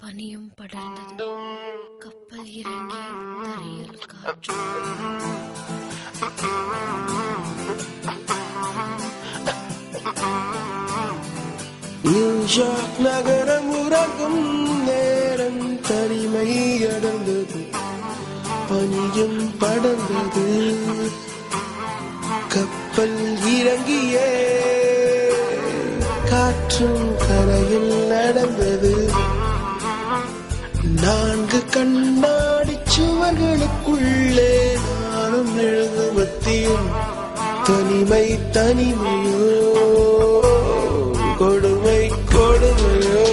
பனியும் படர்ந்தது. கப்பல் இறங்கி தரையில் காற்று. நியூயார்க் நகரம் உறங்கும் நேரம் தனிமை அடர்ந்தது. பனியும் படர்ந்தது. கப்பல் இறங்கியே காற்றும் கரையில் நடந்தது. 4 கண்ணாடி சுவர்களுக்குள்ளே நானும் எழுதுவத்தியும் தனிமை தனிமையோ கொடுமை கொடுமையோ.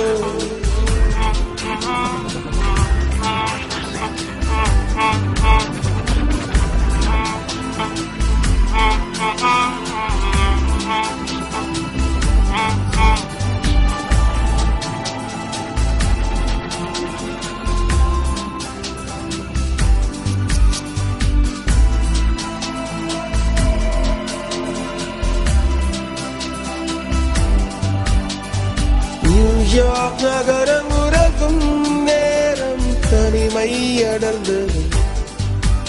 நியூயார்க் நகரம் உறங்கும் நேரம் தனிமை அடர்ந்தது.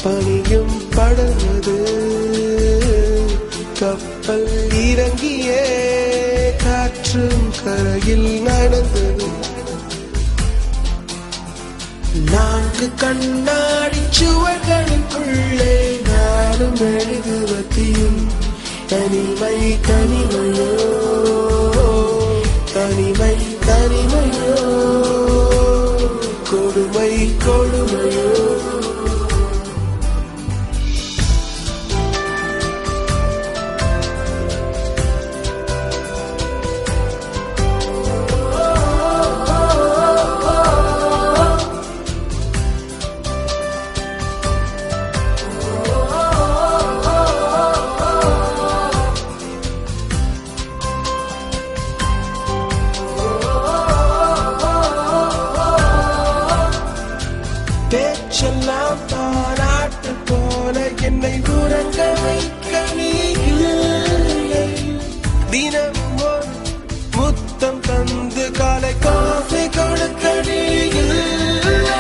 பனியும் படர்ந்தது. கப்பல் இறங்கியே காற்றும் கரையில் நடந்தது. 4 கண்ணாடி சுவர்களுக்குள்ளே நானும் எழுதுவத்தியும் தனிமை தனிமையோ தனிமை தனிமையோ கொடுமை கொடுமையோ. பேச்செல்லாம் பாராட்டு போல என்னை உறங்க வைக்க நீ இல்லை. தினமும் ஒரு முத்தம் தந்து காலை காஃபி கொடுக்க நீ இல்லை.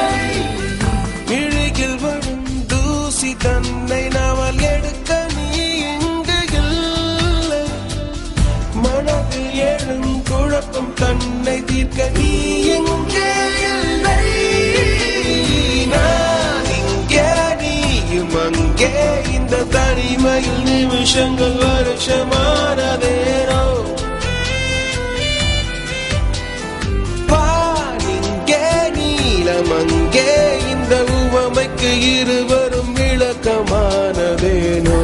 இழுகில் வரும் தூசி தன்னை நாமல் எடுக்க நீ இங்கு இல்லை. மனதில் எழும் குழப்பம் தன்னை தீர்க்க நீ எங்கே இல்லை. அங்கே இந்த தனிமையில் நிமிஷங்கள் வருஷமானதேனோ. பானிங்கே நீளம் அங்கே இந்த உவமைக்கு இருவரும் விளக்கமானதேனோ.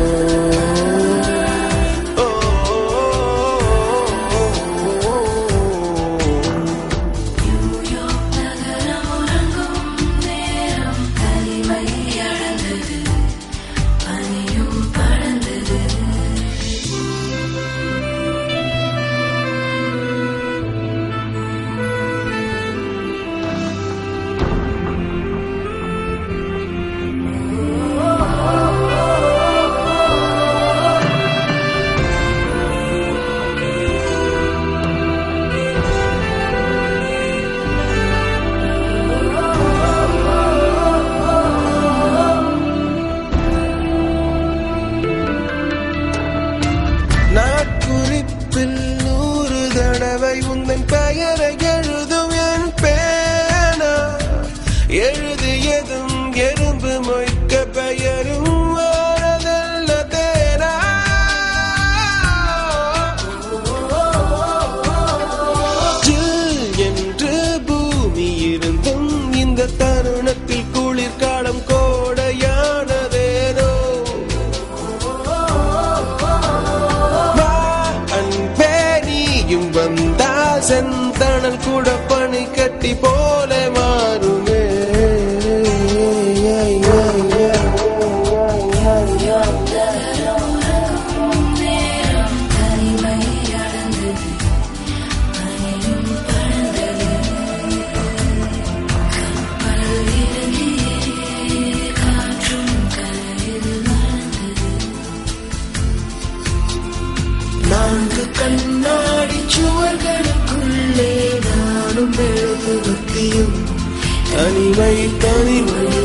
நாட்குறிப்பில் 100 தடவை உந்தன் பெயரை எழுதும் என் பேனா. எழுதியதும் எறும்பு மொய்க்க பெயரும் வரதல்ல தேனா. ஜில் என்று பூமி இருந்தும் இந்த தருணத்தில் குளிர்காலம் கோடையானதேனோ. வந்தா செந்தணல் கூட பனி கட்டி போல மாறுமே. நான்கு கண்ணாடி சுவர்களுக்குள்ளே நானும் எழுதுவத்தி தனிமை தனிமை